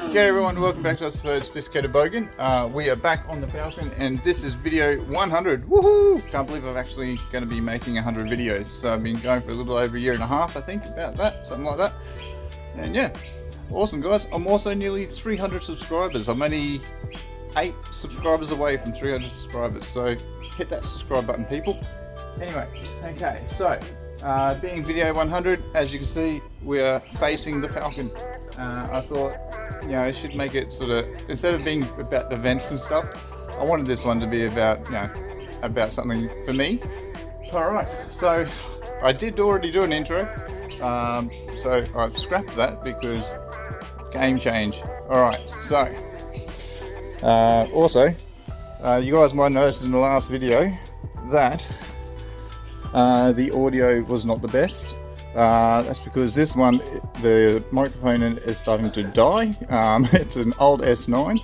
G'day everyone, welcome back to us for Sophisticated Bogan. We are back on the Falcon and this is video 100. Woohoo! Can't believe I'm actually going to be making 100 videos. So I've been going for a little over a year and a half, I think, about that, something like that. And yeah, awesome guys. I'm also nearly 300 subscribers. I'm only 8 subscribers away from 300 subscribers. So hit that subscribe button, people. Anyway, okay, so being video 100, as you can see, we are facing the Falcon. I thought, you know, I should make it sort of, instead of being about events and stuff, I wanted this one to be about, you know, about something for me. Alright, so I did already do an intro, so I've scrapped that because game change. Alright, so also, you guys might notice in the last video that the audio was not the best. That's because this one, the microphone is starting to die. It's an old S9,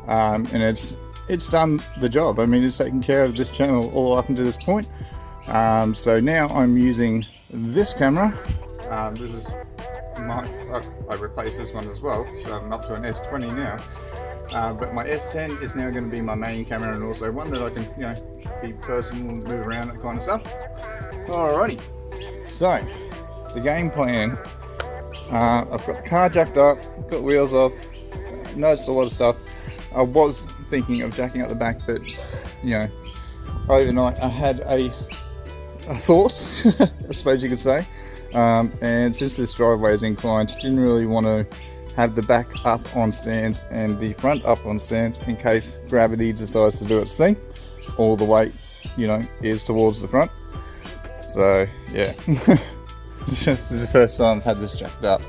and it's done the job. I mean, it's taken care of this channel all up until this point. So now I'm using this camera. This is I replaced this one as well, so I'm up to an S20 now. But my S10 is now going to be my main camera, and also one that I can, you know, be personal, move around, that kind of stuff. Alrighty, so the game plan. I've got the car jacked up, got wheels off, noticed a lot of stuff. I was thinking of jacking up the back, but you know, overnight I had a thought, I suppose you could say. And since this driveway is inclined, didn't really want to have the back up on stands and the front up on stands in case gravity decides to do its thing. All the weight, you know, is towards the front. So yeah. This is the first time I've had this jacked up,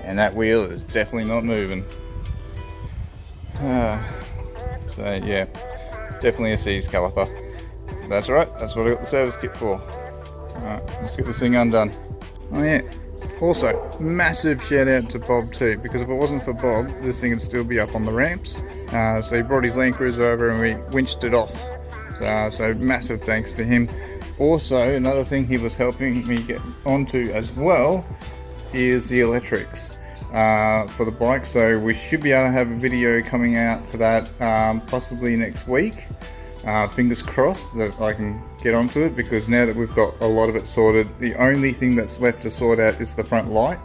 and that wheel is definitely not moving. So yeah, definitely a C's caliper. That's alright, that's what I got the service kit for. Alright, let's get this thing undone. Oh yeah, also massive shout out to Bob too, because if it wasn't for Bob, this thing would still be up on the ramps. So he brought his Land Cruiser over and we winched it off. So massive thanks to him. Also, another thing he was helping me get onto as well is the electrics for the bike. So we should be able to have a video coming out for that possibly next week. Fingers crossed that I can get onto it, because now that we've got a lot of it sorted, the only thing that's left to sort out is the front light,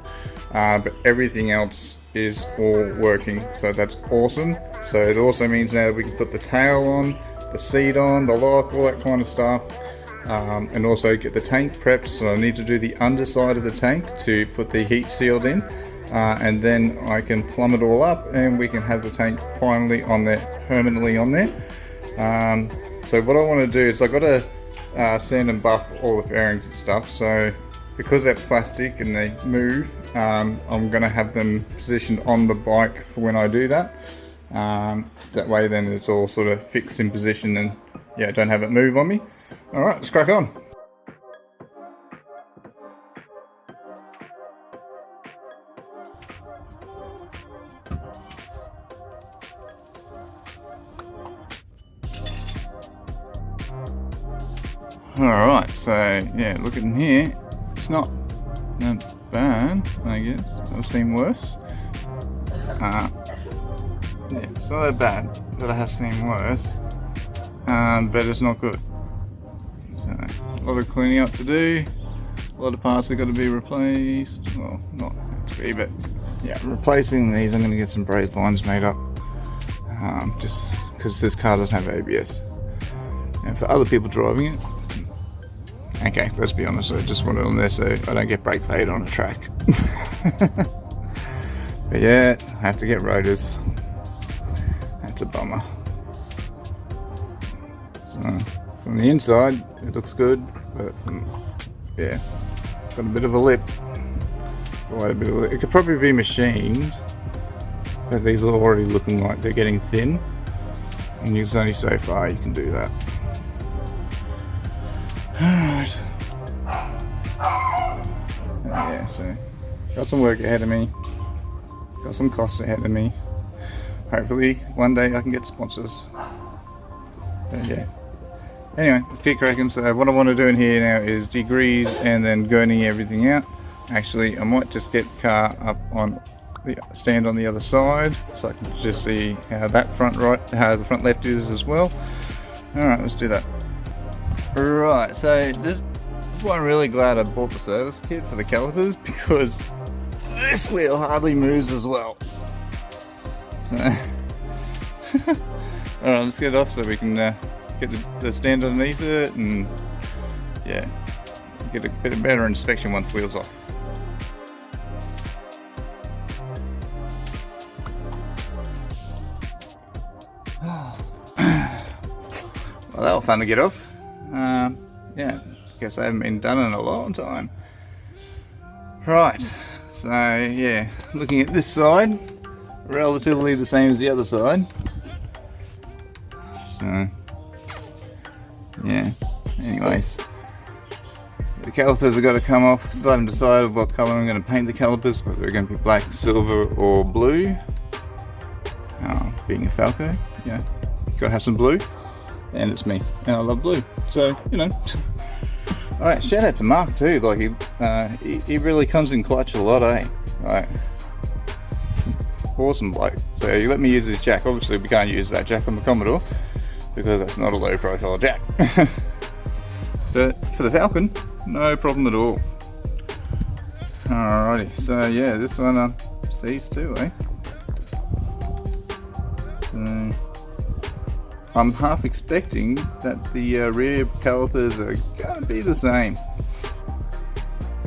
but everything else is all working, so that's awesome. So it also means now that we can put the tail on, the seat on, the lock, all that kind of stuff. And also get the tank prepped. So I need to do the underside of the tank to put the heat sealed in, and then I can plumb it all up and we can have the tank finally on there, permanently on there. So what I want to do is I've got to sand and buff all the fairings and stuff. So because they're plastic and they move, I'm going to have them positioned on the bike for when I do that. That way then it's all sort of fixed in position and yeah, don't have it move on me. Alright, let's crack on. Alright, so yeah, look in here. It's not bad, I guess. I've seen worse. Yeah, it's not that bad, but I have seen worse. But it's not good. So, a lot of cleaning up to do, a lot of parts that got to be replaced. Well, not have to be, but yeah, replacing these. I'm going to get some braid lines made up, just because this car doesn't have ABS, and for other people driving it, okay, let's be honest, I just want it on there so I don't get brake fade on a track. But yeah, I have to get rotors. That's a bummer. So from the inside it looks good, but yeah, it's got a bit of a lip. Quite a bit of a lip. It could probably be machined, but these are already looking like they're getting thin, and there's only so far you can do that. Alright. Yeah, so got some work ahead of me, got some costs ahead of me. Hopefully one day I can get sponsors. But yeah. Anyway, let's keep cracking. So what I want to do in here now is degrease and then gurney everything out. Actually, I might just get the car up on the stand on the other side, so I can just see how that front right, how the front left is as well. Alright, let's do that. Right, so this is why I'm really glad I bought the service kit for the calipers, because this wheel hardly moves as well. So, alright, let's get it off so we can get the stand underneath it and yeah, get a bit better inspection once the wheel's off. Well, that was fun to get off. Yeah, guess I haven't been done in a long time. Right, so yeah, looking at this side, relatively the same as the other side. So, yeah, anyways. The calipers have got to come off. Still haven't decided what colour I'm going to paint the calipers, whether they're going to be black, silver or blue. Being a Falcon, yeah, got to have some blue. And it's me, and I love blue, so you know. Alright, shout out to Mark too, like he really comes in clutch a lot, eh? Right. Awesome bloke. So you let me use this jack. Obviously we can't use that jack on the Commodore because that's not a low profile jack. But for the Falcon, no problem at all. Alrighty, so yeah, this one sees too, eh? So I'm half expecting that the rear calipers are going to be the same.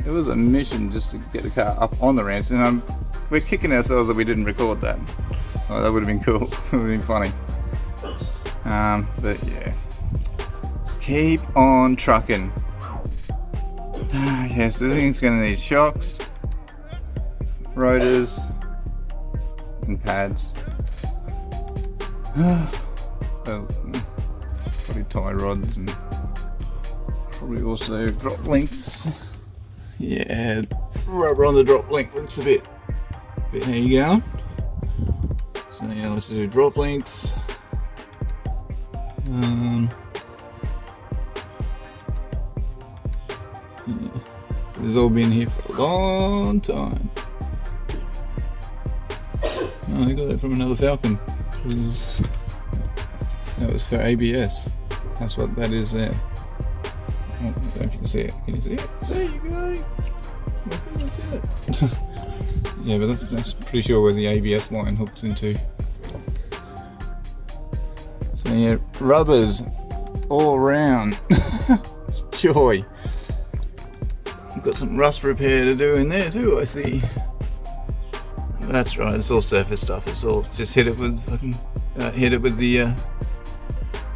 It was a mission just to get the car up on the ramps, and we're kicking ourselves that we didn't record that. Oh, that would have been cool. It would have been funny. But yeah, just keep on trucking. Yes, this thing's going to need shocks, rotors, and pads. Probably tie rods and probably also drop links. Yeah, rubber on the drop link looks a bit how you going. So yeah, let's do drop links. Yeah. This has all been here for a long time. Oh, I got that from another Falcon. That was for ABS. That's what that is there. I don't know if you can see it. Can you see it? There you go. That's it. Yeah, but that's pretty sure where the ABS line hooks into. So yeah, rubbers all around. Joy. I've got some rust repair to do in there too, I see. That's right, it's all surface stuff. It's all just hit it with fucking hit it with the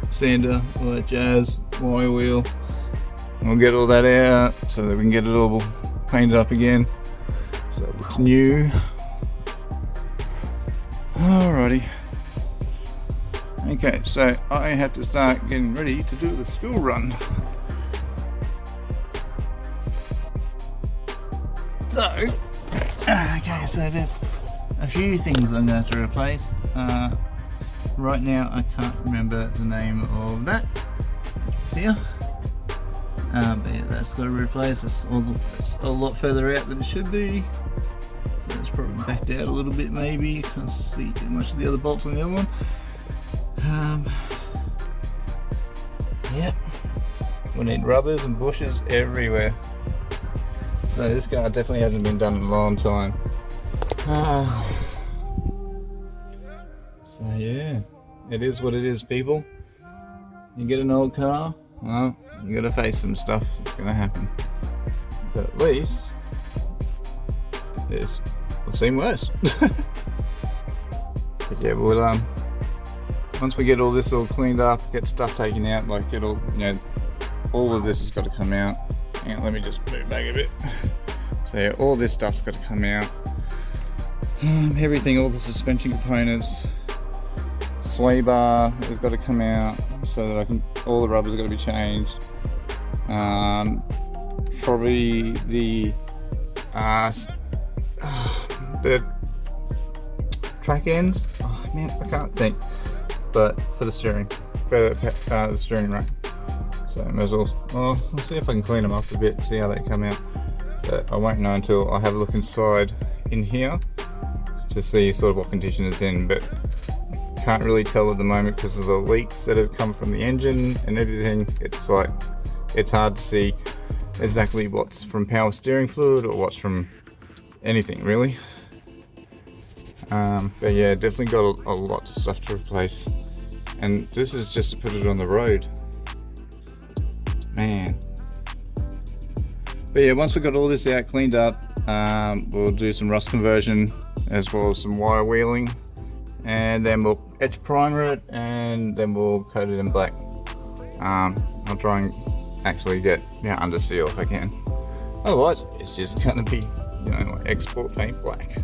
sander, all that jazz, wire wheel. We'll get all that out so that we can get it all painted up again so it looks new. Alrighty. Okay, so I have to start getting ready to do the school run. So, okay, so there's a few things I'm going to have to replace. Right now I can't remember the name of that. It's here. But yeah, that's got to replace. It's a lot further out than it should be. So it's probably backed out a little bit maybe. Can't see too much of the other bolts on the other one. Yep. We need rubbers and bushes everywhere. So this car definitely hasn't been done in a long time. So yeah, it is what it is, people. You get an old car, well, you gotta face some stuff that's gonna happen. But at least, I've seen worse. But yeah, we'll once we get all this all cleaned up, get stuff taken out, like get all, you know, all of this has got to come out. And let me just move back a bit. So yeah, all this stuff's got to come out. Everything, all the suspension components, sway bar has got to come out so that I can. All the rubber's got to be changed. Probably the track ends. Oh man, I can't think. But for the steering, for the steering rack. So I may as well. I'll see if I can clean them up a bit, see how they come out. But I won't know until I have a look inside in here. to see sort of what condition it's in, but can't really tell at the moment because of the leaks that have come from the engine and everything. It's like, it's hard to see exactly what's from power steering fluid or what's from anything really. But yeah, definitely got a lot of stuff to replace, and this is just to put it on the road, man. But yeah, once we've got all this out, cleaned up, we'll do some rust conversion as well as some wire wheeling, and then we'll etch primer it, and then we'll coat it in black. I'll try and actually get under seal if I can. Otherwise, it's just gonna be, you know, like export paint black.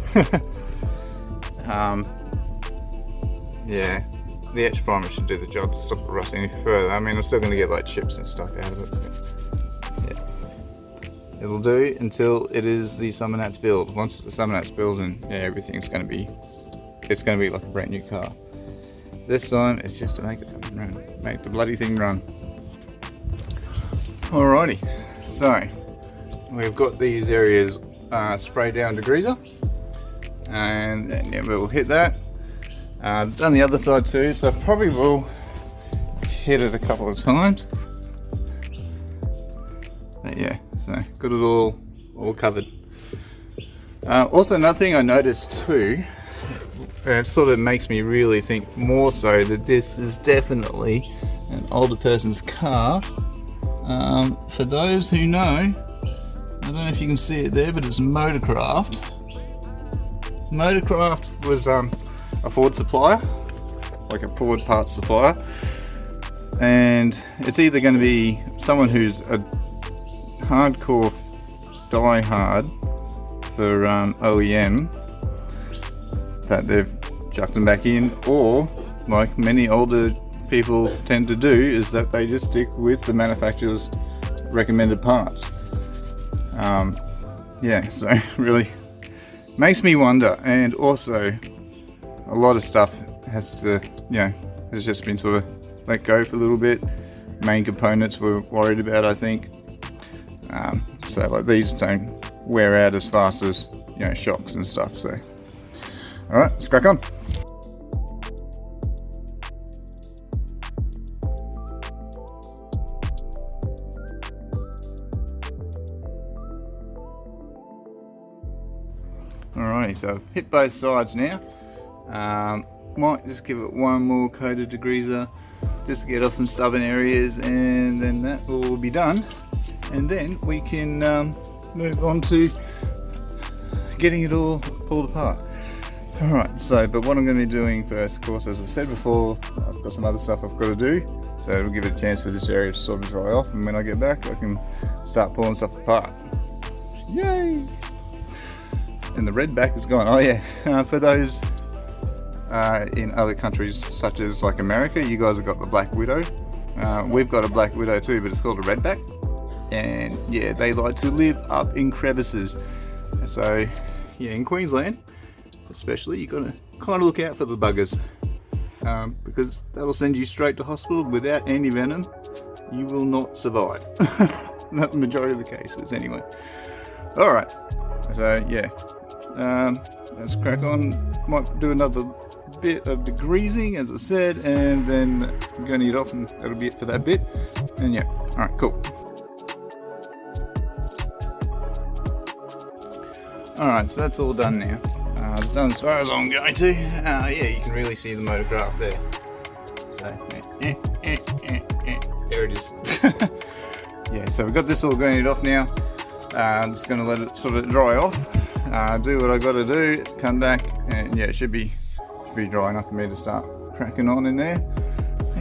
Yeah, the etch primer should do the job to stop it rusting any further. I mean, I'm still gonna get like chips and stuff out of it, but yeah, it'll do until it is the Summernats build. Once the Summernats build, and yeah, everything's gonna be, it's gonna be like a brand new car. This time, it's just to make it fucking run, make the bloody thing run. Alrighty, so we've got these areas sprayed down degreaser, and then yeah, we'll hit that. Done the other side too, so probably will hit it a couple of times. But yeah, so got it all covered. Also, another thing I noticed too, it sort of makes me really think more so that this is definitely an older person's car. For those who know, I don't know if you can see it there, but it's Motorcraft. Motorcraft was a Ford supplier, like a Ford parts supplier, and it's either going to be someone who's a hardcore die-hard for OEM that they've chucked them back in, or like many older people tend to do, is that they just stick with the manufacturer's recommended parts. Yeah, so really makes me wonder. And also a lot of stuff has to, you know, has just been sort of let go for a little bit. Main components we're worried about, I think. So like these don't wear out as fast as, you know, shocks and stuff. So all right, let's crack on. Alrighty, so I've hit both sides now. Might just give it one more coat of degreaser just to get off some stubborn areas, and then that will be done. And then we can move on to getting it all pulled apart. Alright, so but what I'm going to be doing first, of course, as I said before, I've got some other stuff I've got to do, so it'll give it a chance for this area to sort of dry off, and when I get back I can start pulling stuff apart. Yay! And the red back is gone. Oh yeah, for those in other countries such as like America, you guys have got the Black Widow. We've got a Black Widow too, but it's called a redback. And yeah, they like to live up in crevices. So yeah, in Queensland especially, you got to kind of look out for the buggers, because that'll send you straight to hospital without any venom. You will not survive. Not the majority of the cases anyway. Alright, so yeah, let's crack on. Might do another bit of degreasing as I said, and then I'm going to get off, and that'll be it for that bit. And yeah, alright, cool. Alright, so that's all done now. It's done as far as I'm going to. Yeah, you can really see the Motorcraft there. So, there it is. Yeah, so we've got this all grained off now. I'm just going to let it sort of dry off. Do what I got to do, come back, and yeah, it should be dry enough for me to start cracking on in there.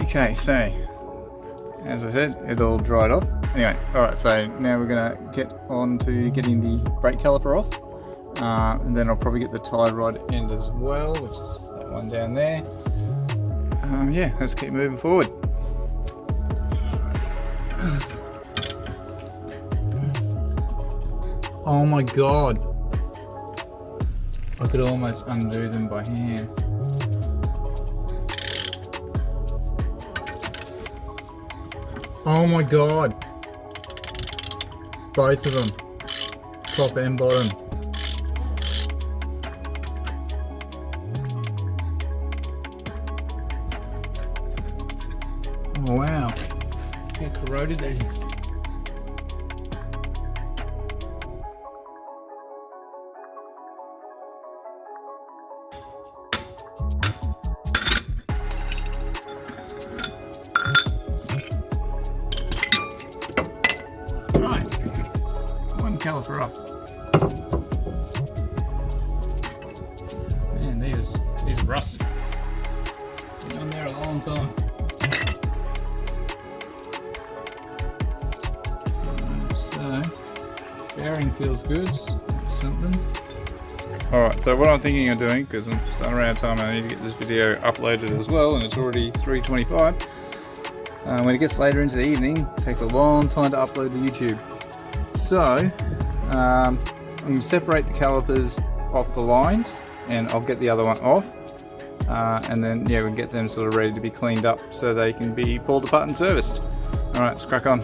Okay, so as I said, it all dried off. Anyway, alright, so now we're going to get on to getting the brake caliper off. And then I'll probably get the tie rod end as well, which is that one down there. Yeah, let's keep moving forward. Oh my god, I could almost undo them by hand. Oh my god, both of them, top and bottom. Wow, how corroded that is. Right, one caliper off. Man, these are rusted. Been on there a long time. So, bearing feels good. That's something. Alright, so what I'm thinking of doing, because I'm starting around time, I need to get this video uploaded as well, and it's already 3:25. When it gets later into the evening, it takes a long time to upload to YouTube. So, I'm going to separate the calipers off the lines, and I'll get the other one off. And then, yeah, we'll get them sort of ready to be cleaned up so they can be pulled apart and serviced. Alright, let's crack on.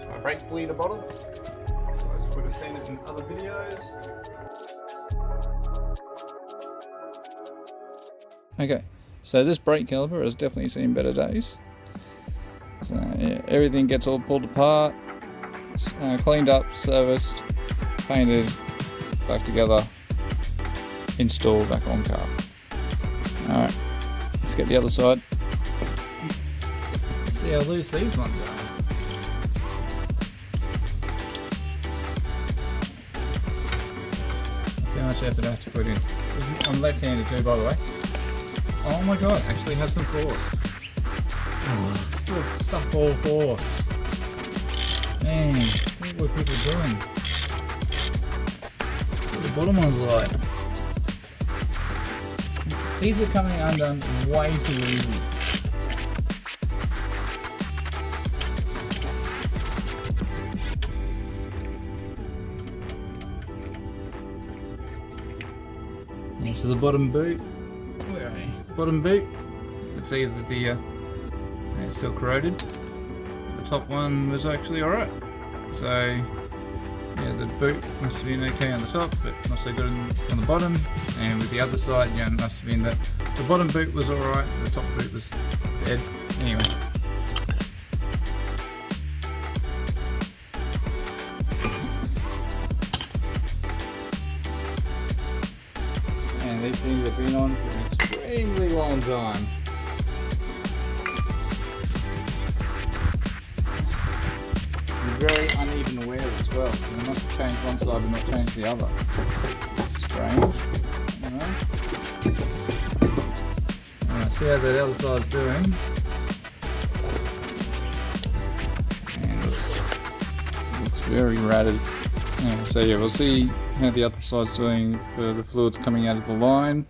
My brake bleeder bottle. You would have seen it in other videos. Okay, so this brake caliper has definitely seen better days. So yeah, everything gets all pulled apart, cleaned up, serviced, painted, back together, installed back on car. Alright, let's get the other side. Let's see how loose these ones are. Let's see how much effort I have to put in. I'm left-handed too, by the way. Oh my god, actually have some force. Still stuff all force. Man, what were people doing? What the bottom ones like? These are coming undone way too easy. And so the bottom boot. Where are they? Bottom boot. Let's see that the it's still corroded. The top one was actually alright. So yeah, the boot must have been okay on the top, but not so good on the bottom. And with the other side, yeah, it must have been that the bottom boot was alright, the top boot was dead. Anyway. And these things have been on for an extremely long time. Very uneven wear as well, so they must have changed one side but not changed the other. Strange. Alright, see how the other side's doing. And it looks very ratted. Yeah, so yeah, we'll see how the other side's doing for the fluids coming out of the line.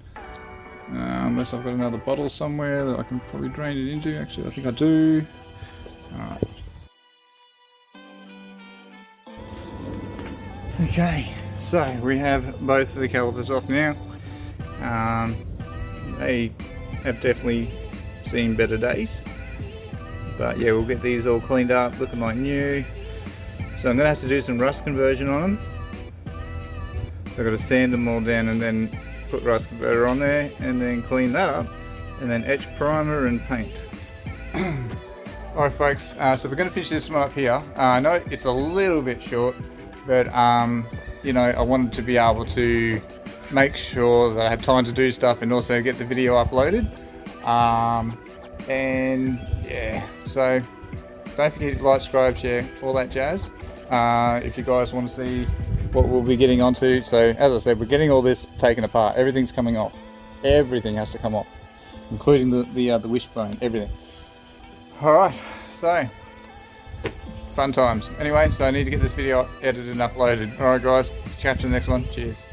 Unless I've got another bottle somewhere that I can probably drain it into. Actually, I think I do. Alright. Okay, so we have both of the calipers off now. They have definitely seen better days. But yeah, we'll get these all cleaned up, looking like new. So I'm going to have to do some rust conversion on them. So I've got to sand them all down and then put rust converter on there and then clean that up and then etch primer and paint. Alright folks, so we're going to finish this one up here. I know it's a little bit short, but you know, I wanted to be able to make sure that I have time to do stuff and also get the video uploaded. And yeah, so don't forget to like, subscribe, share, all that jazz. If you guys want to see what we'll be getting onto. So as I said, we're getting all this taken apart. Everything's coming off. Everything has to come off, including the wishbone, everything. Alright, so fun times. Anyway, so I need to get this video edited and uploaded. Alright guys, catch you in the next one. Cheers.